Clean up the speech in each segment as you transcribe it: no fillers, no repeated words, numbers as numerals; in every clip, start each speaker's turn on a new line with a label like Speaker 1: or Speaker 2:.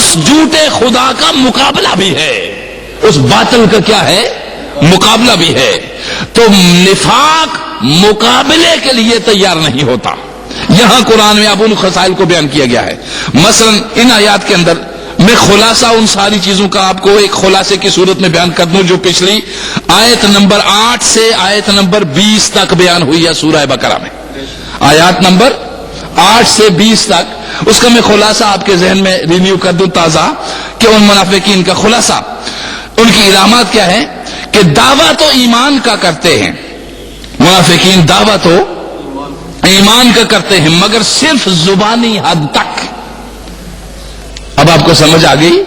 Speaker 1: اس جھوٹے خدا کا مقابلہ بھی ہے، اس باطل کا کیا ہے؟ مقابلہ بھی ہے۔ تو نفاق مقابلے کے لیے تیار نہیں ہوتا۔ یہاں قرآن میں اب ان خصائل کو بیان کیا گیا ہے۔ مثلا ان آیات کے اندر میں خلاصہ ان ساری چیزوں کا آپ کو ایک خلاصے کی صورت میں بیان کر دوں جو پچھلی آیت نمبر 8 سے آیت نمبر 20 تک بیان ہوئی ہے سورہ بقرہ میں۔ آیات نمبر 8 سے 20 تک اس کا میں خلاصہ آپ کے ذہن میں ریویو کر دوں تازہ، کہ ان منافقین کا خلاصہ، ان کی علامات کیا ہے کہ دعویٰ تو ایمان کا کرتے ہیں، منافقین دعویٰ تو ایمان کا کرتے ہیں مگر صرف زبانی حد تک۔ اب آپ کو سمجھ آ گئی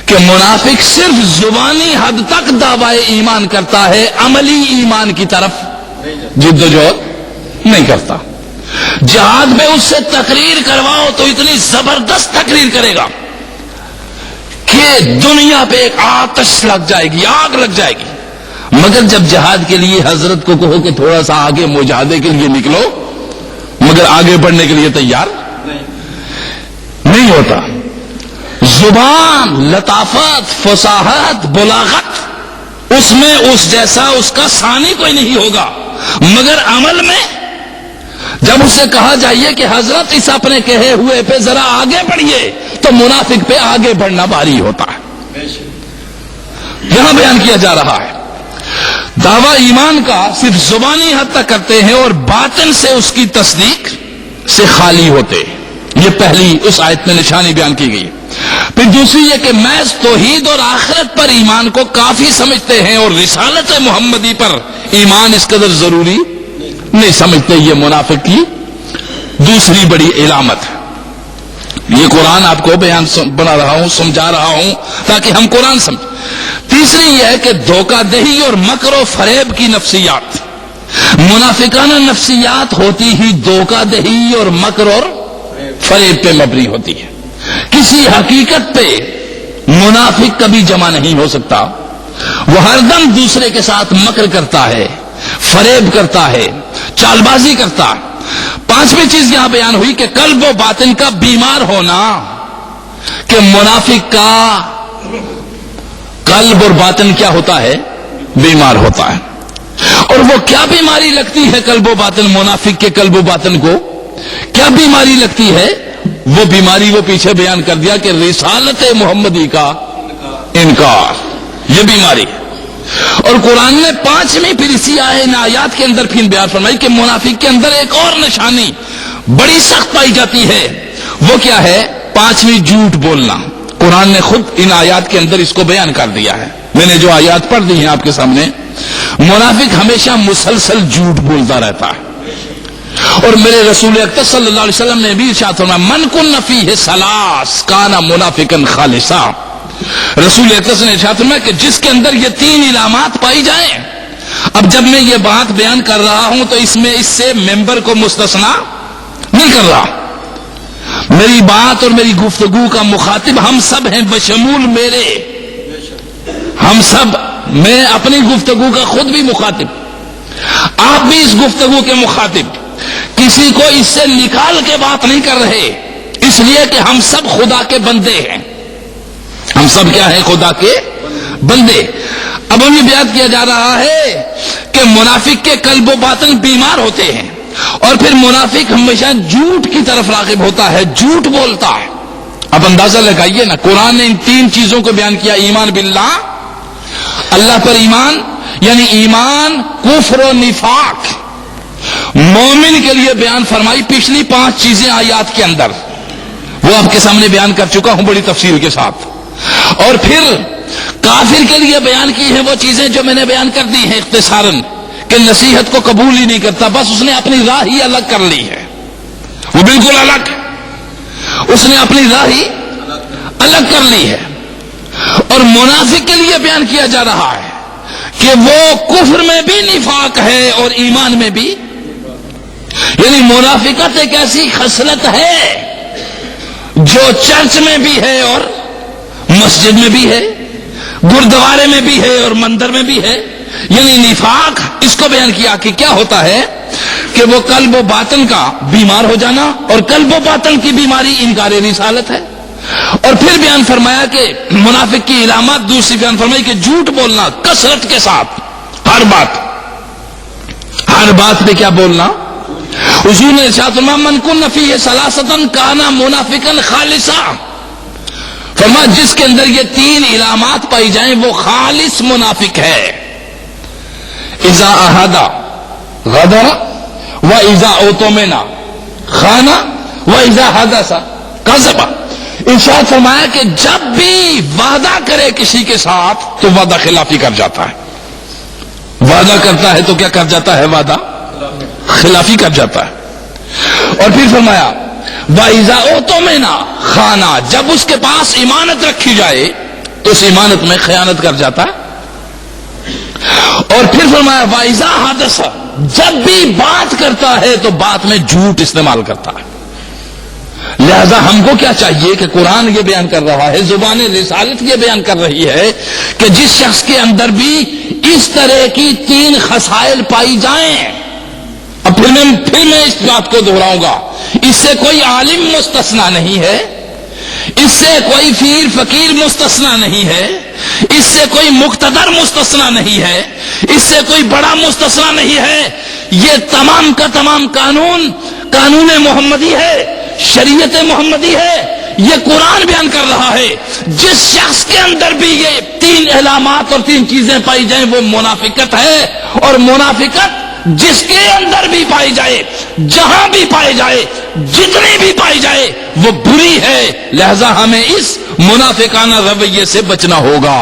Speaker 1: کہ منافق صرف زبانی حد تک دعویٰ ایمان کرتا ہے، عملی ایمان کی طرف جد و جہد نہیں کرتا۔ جہاد میں اس سے تقریر کرواؤ تو اتنی زبردست تقریر کرے گا کہ دنیا پہ ایک آتش لگ جائے گی، آگ لگ جائے گی، مگر جب جہاد کے لیے حضرت کو کہو کہ تھوڑا سا آگے مجاہدے کے لیے نکلو، مگر آگے بڑھنے کے لیے تیار نہیں ہوتا۔ زبان، لطافت، فصاحت، بلاغت، اس میں اس جیسا اس کا ثانی کوئی نہیں ہوگا، مگر عمل میں جب اس سے کہا جائے کہ حضرت اس اپنے کہے ہوئے پہ ذرا آگے بڑھیے، تو منافق پہ آگے بڑھنا بھاری ہوتا ہے۔ یہاں بیان کیا جا رہا ہے دعویٰ ایمان کا صرف زبانی حد تک کرتے ہیں اور باطن سے اس کی تصدیق سے خالی ہوتے۔ یہ پہلی اس آیت میں نشانی بیان کی گئی۔ پھر دوسری یہ کہ محض توحید اور آخرت پر ایمان کو کافی سمجھتے ہیں اور رسالت محمدی پر ایمان اس قدر ضروری نہیں سمجھتے۔ یہ منافق کی دوسری بڑی علامت ہے۔ یہ قرآن آپ کو بیان بنا رہا ہوں، سمجھا رہا ہوں تاکہ ہم قرآن سمجھ۔ تیسری یہ ہے کہ دھوکہ دہی اور مکر و فریب کی نفسیات، منافقانہ نفسیات ہوتی ہی دھوکہ دہی اور مکر اور فریب پہ مبنی ہوتی ہے۔ کسی حقیقت پہ منافق کبھی جمع نہیں ہو سکتا، وہ ہر دم دوسرے کے ساتھ مکر کرتا ہے، فریب کرتا ہے، چال بازی کرتا ہے۔ پانچویں چیز یہاں بیان ہوئی کہ قلب و باطن کا بیمار ہونا، کہ منافق کا قلب اور باطن کیا ہوتا ہے؟ بیمار ہوتا ہے۔ اور وہ کیا بیماری لگتی ہے قلب و باطن؟ منافق کے قلب و باطن کو کیا بیماری لگتی ہے؟ وہ بیماری وہ پیچھے بیان کر دیا کہ رسالت محمدی کا انکار، یہ بیماری ہے۔ اور قرآن نے پانچویں پھر اسی آیات کے اندر پھر بیان فرمائی کہ منافق کے اندر ایک اور نشانی بڑی سخت پائی جاتی ہے، وہ کیا ہے؟ پانچویں جھوٹ بولنا۔ قرآن نے خود ان آیات کے اندر اس کو بیان کر دیا ہے۔ میں نے جو آیات پڑھ دی ہیں آپ کے سامنے، منافق ہمیشہ مسلسل جھوٹ بولتا رہتا ہے۔ اور میرے رسول اکرم صلی اللہ علیہ وسلم نے بھی ارشاد فرمایا من کن فیہ ثلاث کان منافقا خالصا۔ رسول اکرم نے ارشاد فرمایا کہ جس کے اندر یہ تین علامات پائی جائیں، اب جب میں یہ بات بیان کر رہا ہوں تو اس میں اس سے ممبر کو مستثنا نہیں کر رہا، میری بات اور میری گفتگو کا مخاطب ہم سب ہیں بشمول میرے، ہم سب، میں اپنی گفتگو کا خود بھی مخاطب، آپ بھی اس گفتگو کے مخاطب، کسی کو اس سے نکال کے بات نہیں کر رہے، اس لیے کہ ہم سب خدا کے بندے ہیں۔ ہم سب کیا ہیں؟ خدا کے بندے۔ اب ہمیں بیان کیا جا رہا ہے کہ منافق کے قلب و باطن بیمار ہوتے ہیں، اور پھر منافق ہمیشہ جھوٹ کی طرف راغب ہوتا ہے، جھوٹ بولتا ہے۔ اب اندازہ لگائیے نا، قرآن نے ان تین چیزوں کو بیان کیا، ایمان باللہ، اللہ پر ایمان، یعنی ایمان، کفر و نفاق، مومن کے لیے بیان فرمائی پچھلی 5 چیزیں آیات کے اندر، وہ آپ کے سامنے بیان کر چکا ہوں بڑی تفصیل کے ساتھ۔ اور پھر کافر کے لیے بیان کی ہیں وہ چیزیں جو میں نے بیان کر دی ہیں اختصاراً، کہ نصیحت کو قبول ہی نہیں کرتا، بس اس نے اپنی راہ ہی الگ کر لی ہے، وہ بالکل الگ، اس نے اپنی راہ ہی الگ کر لی ہے۔ اور منافق کے لیے بیان کیا جا رہا ہے کہ وہ کفر میں بھی نفاق ہے اور ایمان میں بھی، یعنی منافقت ایک ایسی خصلت ہے جو چرچ میں بھی ہے اور مسجد میں بھی ہے، گردوارے میں بھی ہے اور مندر میں بھی ہے، یعنی نفاق۔ اس کو بیان کیا کہ کیا ہوتا ہے کہ وہ قلب و باطن کا بیمار ہو جانا، اور قلب و باطن کی بیماری انکار رسالت ہے، اور پھر بیان فرمایا کہ منافق کی علامات دوسری بیان فرمائی کہ جھوٹ بولنا کثرت کے ساتھ، ہر بات پہ کیا بولنا. حضور نے ارشاد فرمایا من کن فیہ ثلاثۃ کان منافقا خالصا، فرمایا جس کے اندر یہ تین علامات پائی جائیں وہ خالص منافق ہے. اذا احد غدر واذا اؤتمن خان واذا حدث کذب. ارشاد فرمایا کہ جب بھی وعدہ کرے کسی کے ساتھ تو وعدہ خلافی کر جاتا ہے. وعدہ کرتا ہے تو کیا کر جاتا ہے؟ وعدہ خلافی کر جاتا ہے. اور پھر فرمایا وَإِذَا اؤْتُمِنَ خَانَ، جب اس کے پاس امانت رکھی جائے تو اس امانت میں خیانت کر جاتا ہے. اور پھر فرمایا وَإِذَا حَدَثَ، جب بھی بات کرتا ہے تو بات میں جھوٹ استعمال کرتا ہے. لہذا ہم کو کیا چاہیے کہ قرآن یہ بیان کر رہا ہے، زبان رسالت یہ بیان کر رہی ہے کہ جس شخص کے اندر بھی اس طرح کی تین خصائل پائی جائیں، اب پھر میں اس بات کو دہراؤں گا، اس سے کوئی عالم مستثنا نہیں ہے، اس سے کوئی پیر فقیر مستثنا نہیں ہے، اس سے کوئی مقتدر مستثنا نہیں ہے، اس سے کوئی بڑا مستثنا نہیں ہے. یہ تمام کا تمام قانون محمدی ہے، شریعت محمدی ہے. یہ قرآن بیان کر رہا ہے جس شخص کے اندر بھی یہ تین علامات اور تین چیزیں پائی جائیں وہ منافقت ہے. اور منافقت جس کے اندر بھی پائی جائے، جہاں بھی پائی جائے، جتنی بھی پائی جائے وہ بری ہے. لہذا ہمیں اس منافقانہ رویے سے بچنا ہوگا،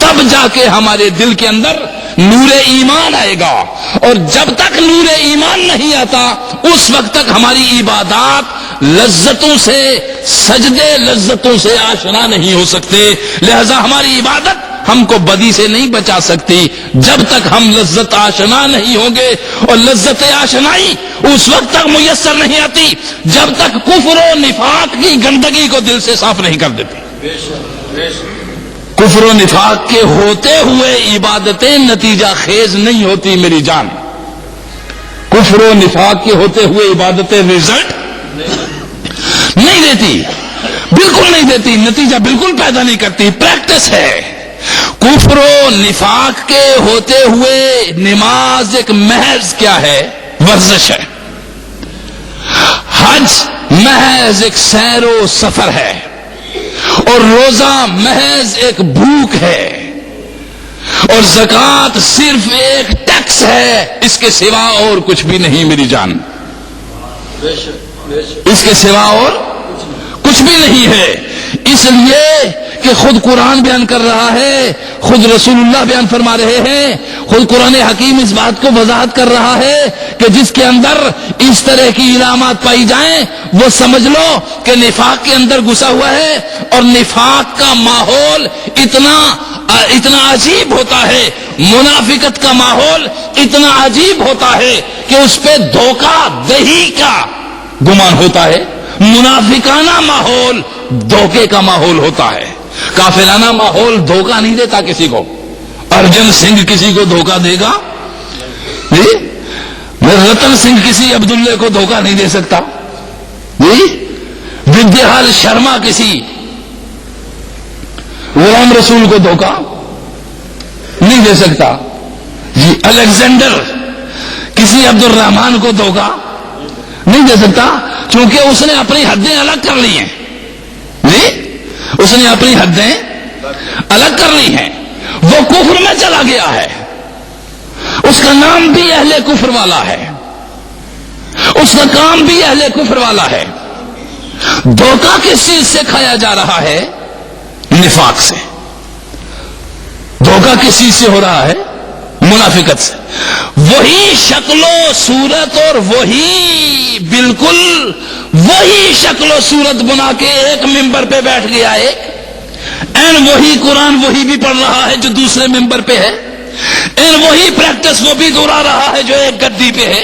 Speaker 1: تب جا کے ہمارے دل کے اندر نور ایمان آئے گا. اور جب تک نور ایمان نہیں آتا اس وقت تک ہماری عبادات لذتوں سے، سجدے لذتوں سے آشنا نہیں ہو سکتے. لہذا ہماری عبادت ہم کو بدی سے نہیں بچا سکتی جب تک ہم لذت آشنا نہیں ہوں گے. اور لذت آشنائی اس وقت تک میسر نہیں آتی جب تک کفر و نفاق کی گندگی کو دل سے صاف نہیں کر دیتی. کفر و نفاق کے ہوتے ہوئے عبادتیں نتیجہ خیز نہیں ہوتی میری جان. کفر و نفاق کے ہوتے ہوئے عبادتیں رزلٹ نہیں دیتی، بالکل نہیں دیتی، نتیجہ بالکل پیدا نہیں کرتی. پریکٹس ہے. کفر و نفاق کے ہوتے ہوئے نماز ایک محض کیا ہے؟ ورزش ہے. حج محض ایک سیر و سفر ہے. اور روزہ محض ایک بھوک ہے. اور زکوٰۃ صرف ایک ٹیکس ہے، اس کے سوا اور کچھ بھی نہیں میری جان. اس کے سوا اور کچھ بھی نہیں ہے. اس لیے کہ خود قرآن بیان کر رہا ہے، خود رسول اللہ بیان فرما رہے ہیں، خود قرآن حکیم اس بات کو وضاحت کر رہا ہے کہ جس کے اندر اس طرح کی علامات پائی جائیں وہ سمجھ لو کہ نفاق کے اندر گھسا ہوا ہے. اور نفاق کا ماحول اتنا عجیب ہوتا ہے، منافقت کا ماحول اتنا عجیب ہوتا ہے کہ اس پہ دھوکہ دہی کا گمان ہوتا ہے. منافقانہ ماحول دھوکے کا ماحول ہوتا ہے. کافرانہ ماحول دھوکہ نہیں دیتا کسی کو. ارجن سنگھ کسی کو دھوکہ دے گا؟ جی رتن سنگھ کسی عبداللہ کو دھوکہ نہیں دے سکتا. جی ودیال شرما کسی غلام رسول کو دھوکہ نہیں دے سکتا. جی الیگزینڈر کسی عبد الرحمان کو دھوکہ نہیں دے سکتا، چونکہ اس نے اپنی حدیں الگ کر لی ہیں. جی اس نے اپنی حدیں الگ کر لی ہیں. وہ کفر میں چلا گیا ہے، اس کا نام بھی اہل کفر والا ہے، اس کا کام بھی اہل کفر والا ہے. دھوکہ کس چیز سے کھایا جا رہا ہے؟ نفاق سے. دھوکہ کس چیز سے ہو رہا ہے؟ منافقت سے. وہی شکل و صورت اور وہی بالکل وہی شکل و صورت بنا کے ایک ممبر پہ بیٹھ گیا ایک، این وہی قرآن وہی بھی پڑھ رہا ہے جو دوسرے ممبر پہ ہے، این وہی پریکٹس وہ بھی دہرا رہا ہے جو ایک گدی پہ ہے،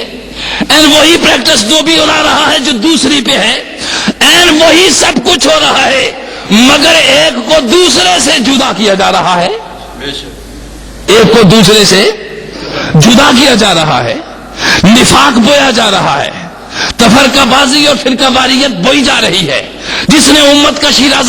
Speaker 1: این وہی پریکٹس وہ بھی دہرا رہا ہے جو دوسری پہ ہے، این وہی سب کچھ ہو رہا ہے مگر ایک کو دوسرے سے جدا کیا جا رہا ہے. ایک کو دوسرے سے جدا کیا جا رہا ہے، نفاق بویا جا رہا ہے، تفرقہ بازی اور فرقہ واریت بوئی جا رہی ہے. جس نے امت کا شیرازہ